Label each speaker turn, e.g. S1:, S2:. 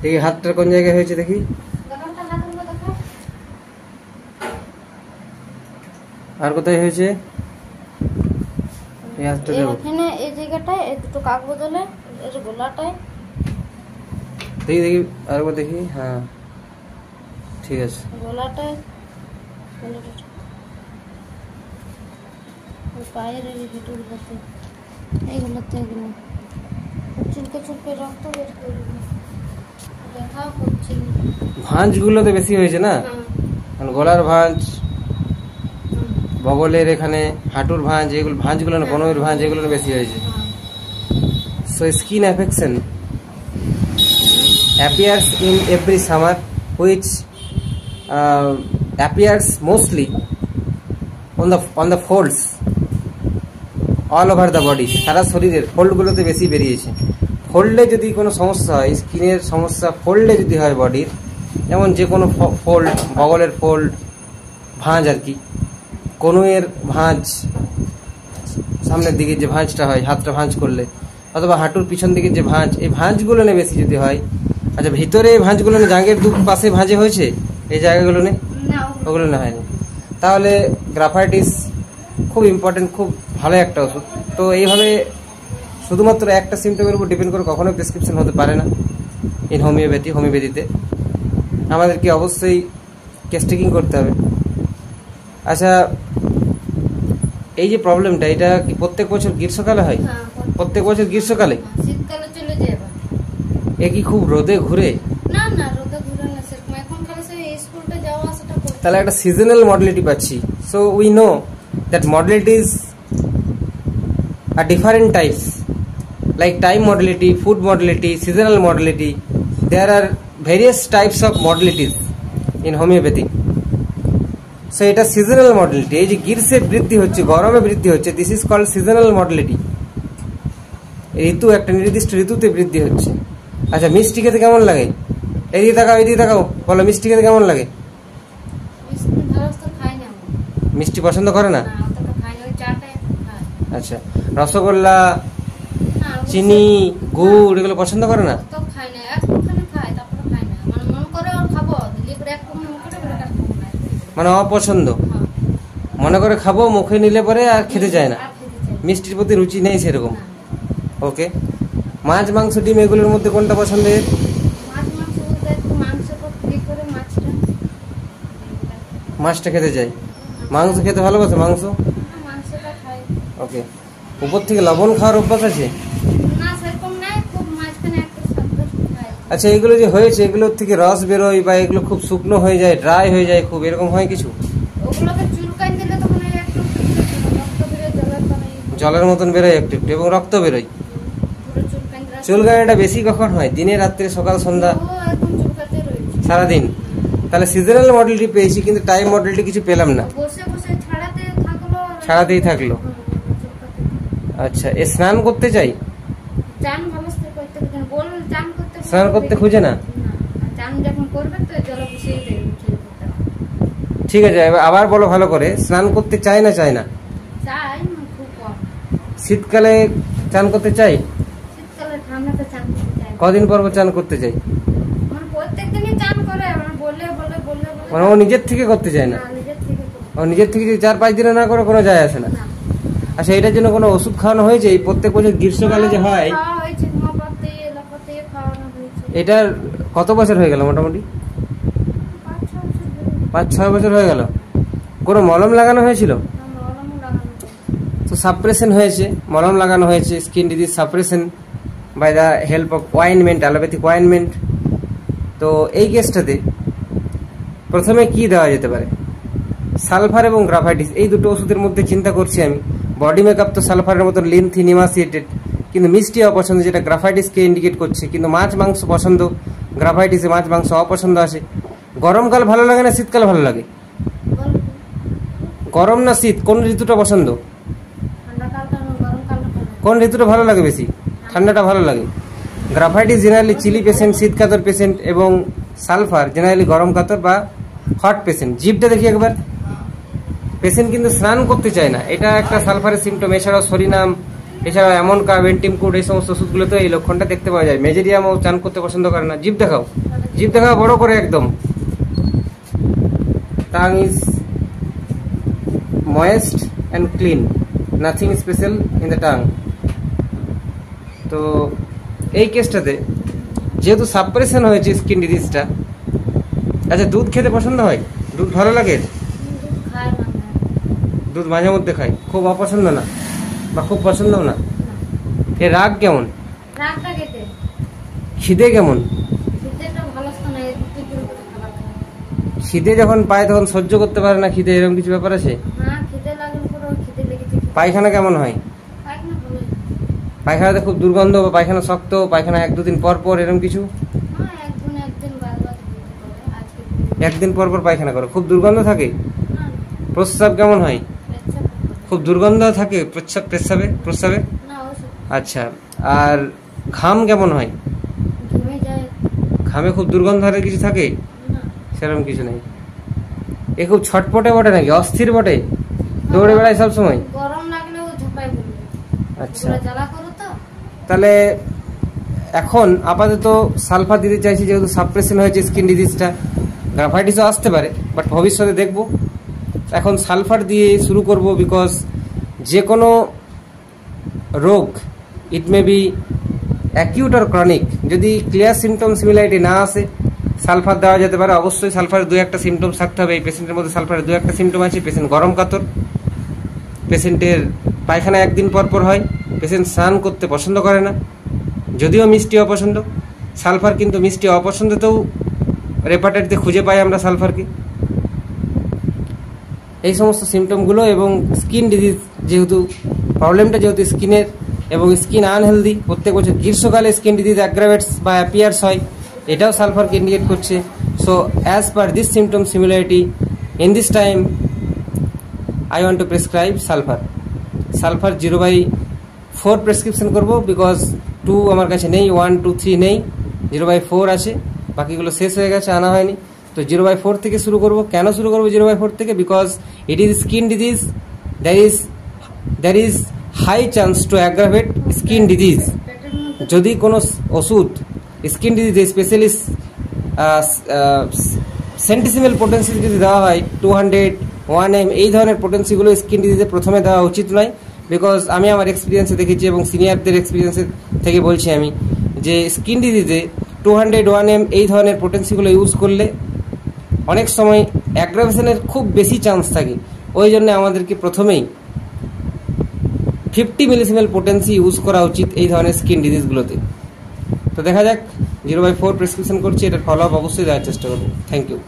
S1: দেখি হাতটা কোন জায়গায় হয়েছে দেখি। আর কোথায় হয়েছে?
S2: এখানে এই জায়গাটায় এই দুটো কাক বদলে এই যে গোলাটায়।
S1: দেখি দেখি আরেকবার দেখি। হ্যাঁ ঠিক আছে।
S2: গোলাটায় পায়ের এই ভিতরগুলোতে এইগুলোতে এগুলো চুলকে চুলকে রক্ত বের করে দেখা হচ্ছে।
S1: ভাঁজগুলোতে বেশি হয়েছে না? গলার ভাঁজ, বগলের এখানে হাঁটুর ভাঁজ, এগুলো ভাঁজগুলো না, বনমের ভাঁজ, এগুলো বেশি হয়েছে। So skin affection appears in every summer, which appears mostly on the folds all over the body. সারা শরীরের ফোল্ডগুলোতে বেশি বেরিয়েছে। ফোল্ডে যদি কোনো সমস্যা হয়, স্কিনের সমস্যা ফোল্ডে যদি হয় বডির, যেমন যে কোনো ফোল্ড, বগলের ফোল্ড, ভাঁজ আর কি, কনুয়ের ভাঁজ, সামনের দিকে যে ভাঁজটা হয় হাতটা ভাঁজ করলে, অথবা হাঁটুর পিছন দিকে যে ভাঁজ, এই ভাঁজগুলো নিয়ে বেশি যদি হয়। আচ্ছা, ভিতরে এই ভাঁজগুলো নিয়ে জাঙ্গের দু পাশে ভাঁজে হয়েছে এই জায়গাগুলো নিয়ে? ওগুলো না হয়নি। তাহলে গ্রাফাইটিস খুব ইম্পর্টেন্ট, খুব ভালো একটা ওষুধ। তো এইভাবে শুধুমাত্র একটা সিমটমের উপর ডিপেন্ড করে কখনোই প্রেসক্রিপশন হতে পারে না ইন হোমিওপ্যাথিতে আমাদেরকে অবশ্যই কেস টেকিং করতে হবে। আচ্ছা, এই যে প্রবলেমটা, এটা কি প্রত্যেক বছর গ্রীষ্মকালে হয়? প্রত্যেক বছর গ্রীষ্মকালে?
S2: শীতকালে চলে যায়।
S1: এ কি খুব রোদে ঘুরে?
S2: না না, রোদে ঘুরে না, সেরকম এখন খালি সেই স্কুলটা যাওয়া আসাটা করতে।
S1: তাহলে একটা সিজনাল মডেলিটি পাচ্ছি। So we know that modalities are different types, like time modality, food modality, seasonal modality. There are various types of modalities in homoeopathy. So এটা সিজনাল মডেলিটি। এই যে গ্রীষ্মে বৃদ্ধি হচ্ছে, গরমে বৃদ্ধি হচ্ছে, this is called seasonal modality. ঋতু, একটা নির্দিষ্ট ঋতুতে বৃদ্ধি হচ্ছে। আচ্ছা, মিষ্টি খেতে কেমন লাগে? এদিকে তাকাও, বলো মিষ্টি খেতে কেমন লাগে? মিষ্টি পছন্দ করে না? আচ্ছা, রসগোল্লা, চিনি, গুড় এগুলো পছন্দ করে না? মানে অপছন্দ, মনে করে খাবো, মুখে নিলে পরে আর খেতে চায় না, মিষ্টির প্রতি রুচি নেই সেরকম। ওকে, মাছ, মাংস, ডিম এগুলোর মধ্যে কোনটা পছন্দের? মাছটা খেতে চাই। মাংস খেতে ভালোবাসে? মাংস ওকে। উপর থেকে লবণ খাওয়ার অভ্যাস আছে? আচ্ছা, এগুলো যে হয়েছে এগুলোর থেকে রস বেরোয় বা এগুলো খুব শুকনো হয়ে যায়, ড্রাই হয়ে যায় খুব, এরকম হয় কিছু? জলের মতন বেরোয় একটু একটু, এবং রক্ত বেরোয়। চুলকানিটা বেশি কখন হয়? দিনে, রাত্রে, সকাল, সন্ধ্যা, সারাদিন? তাহলে সিজনাল মডেলটি পেয়েছি, কিন্তু টাইম মডেলটি কিছু পেলাম না। ছাড়াতেই থাকলো। আচ্ছা, এ স্নান করতে চাই? স্নান করতে খুঁজে না? ঠিক আছে, আবার বলো ভালো করে, স্নান করতে চাই না চাই না? শীতকালে চান করতে চাই? কদিন পর চান করতে চাই? মানে ও নিজের থেকে করতে চায় না? ও নিজের থেকে যদি 4-5 দিনে না করে কোনো যায় আসে না? আচ্ছা, এটার জন্য কোনো ওষুধ খাওয়ানো হয়েছে? এই প্রত্যেক বছর গ্রীষ্মকালে যে হয়, এটার কত বছর হয়ে গেল? মোটামুটি 5-6 বছর হয়ে গেল। কোনো মলম লাগানো হয়েছিল? তো সাপ্রেশন হয়েছে, মলম লাগানো হয়েছে, skin disease suppression by the help of ointment, allopathic ointment. তো এই কেসটাতে প্রথমে কি দেওয়া যেতে পারে? সালফার এবং গ্রাফাইটিস, এই দুটো ওষুধের মধ্যে চিন্তা করছি আমি। বডি মেকআপ তো সালফারের মতো লিনথিন, ইমাসিয়েটেড, কিন্তু মিষ্টি অপছন্দ, যেটা গ্রাফাইটিসকে ইন্ডিকেট করছে। কিন্তু মাছ মাংস পছন্দ, গ্রাফাইটিসে মাছ মাংস অপছন্দ আসে। গরমকাল ভালো লাগে না শীতকাল ভালো লাগে? গরম না শীত, কোন ঋতুটা পছন্দ? কোন ঋতুটা ভালো লাগে বেশি? ঠান্ডাটা ভালো লাগে। গ্রাফাইটিস জেনারেলি চিলি পেশেন্ট, শীত কাতর পেশেন্ট, এবং সালফার জেনারেলি গরম কাতর বা হট পেশেন্ট। জিভটা দেখি একবার। পেশেন্ট কিন্তু স্নান করতে চায় না, এটা একটা সালফারের সিমটম। এছাড়াও সরিনাম, এছাড়া অ্যামনকা, বেন্টিমকুট এই সমস্ত ওষুধগুলোতে এই লক্ষণটা দেখতে পাওয়া যায়। মেজেরিয়ামও চান করতে পছন্দ করে না। জিভ দেখাও, জিভ দেখাও বড় করে একদম। Tongue is moist and clean, nothing special in the tongue. তো এই কেসটাতে যেহেতু সাপ্রেশন হয়েছে স্কিন ডিজিজটা, আচ্ছা দুধ খেতে পছন্দ হয়? দুধ ভালো লাগে? দুধ মাঝে মধ্যে খাই, খুব অপছন্দ না বা খুব পছন্দ না। এ রাগ কেমন? খিদে কেমন? খিদে যখন পায় তখন সহ্য করতে পারে না খিদে, এরকম কিছু ব্যাপার আছে? পায়খানা কেমন হয়? পায়খানাতে খুব দুর্গন্ধ বা পায়খানা শক্ত, পায়খানা 1-2 দিন পর পর এরকম কিছু? একদিন পর পর পায়খানা করে, খুব দুর্গন্ধ থাকে? প্রস্রাব কেমন হয়? খুব দুর্গন্ধ থাকে প্রস্রাবে? আচ্ছা, আর ঘাম কেমন হয়? ঘামে খুব দুর্গন্ধ আর কিছু থাকে? সেরকম কিছু নেই। এ খুব ছটপটে বটে নাকি অস্থির বটে? দৌড়ে বেড়ায় সব সময়? আচ্ছা, তাহলে এখন আপাতত সালফার দিতে চাইছি, যেহেতু সাপ্রেশন হয়েছে স্কিন ডিজিজটা। গ্রাফাইটিসও আসতে পারে, বাট ভবিষ্যতে দেখব। এখন সালফার দিয়ে শুরু করব, বিকজ যে কোনো রোগ, ইট মে বি অ্যাকিউট আর ক্রনিক, যদি ক্লিয়ার সিমটম সিমিলারিটি না আসে সালফার দেওয়া যেতে পারে। অবশ্যই সালফারের 2-1টা সিমটম থাকতে হবে। এই পেশেন্টের মধ্যে সালফারের 2-1টা সিমটম আছে। পেশেন্ট গরম কাতর, পেশেন্টের পায়খানা 1 দিন পর পর হয়, পেশেন্ট স্নান করতে পছন্দ করে না, যদিও মিষ্টি অপছন্দ। সালফার কিন্তু মিষ্টি অপছন্দতেও রেপার্টারিতে খুঁজে পাই আমরা সালফারকে। এই সমস্ত সিমটমগুলো এবং স্কিন ডিজিজ, যেহেতু প্রবলেমটা যেহেতু স্কিনের এবং স্কিন আনহেলদি, প্রত্যেক বছর গ্রীষ্মকালে স্কিন ডিজিজ অ্যাগ্রাভেটস বা অ্যাপিয়ার্স হয়, এটাও সালফারকে ইন্ডিকেট করছে। So as per this symptom similarity, in this time I want to prescribe sulfur 0/4 prescription করব, বিকজ 2 আমার কাছে নেই, 1, 2, 3 নেই, 0/4 আছে, বাকিগুলো শেষ হয়ে গেছে, আনা হয়নি। তো 0/4 থেকে শুরু করব। কেন শুরু করব 0/4 থেকে? Because it is skin disease, there is high chance to aggravate skin disease. যদি কোনো ওষুধ স্কিন ডিজিজে স্পেশালি সেন্টিসিমেল পোটেন্সি যদি দেওয়া হয় 200, 1M, এই ধরনের পোটেন্সিগুলো স্কিন ডিজিজে প্রথমে দেওয়া উচিত নয়। বিকজ আমি আমার এক্সপিরিয়েন্সে দেখেছি এবং সিনিয়রদের এক্সপিরিয়েন্সের থেকে বলছি আমি, যে স্কিন ডিজিজে 200, 1M এই ধরনের পোটেন্সিগুলো ইউজ করলে অনেক সময় অ্যাগ্রাভেশনের খুব বেশি চান্স থাকে। ওই জন্য আমাদেরকে প্রথমেই 50 মিলিসিমেল পোটেন্সি ইউজ করা উচিত এই ধরনের স্কিন ডিজিজগুলোতে। তো দেখা যাক, 0/4 প্রেসক্রিপশন করছি, এটার ফলো আপ অবশ্যই দেওয়ার চেষ্টা করবো। Thank you.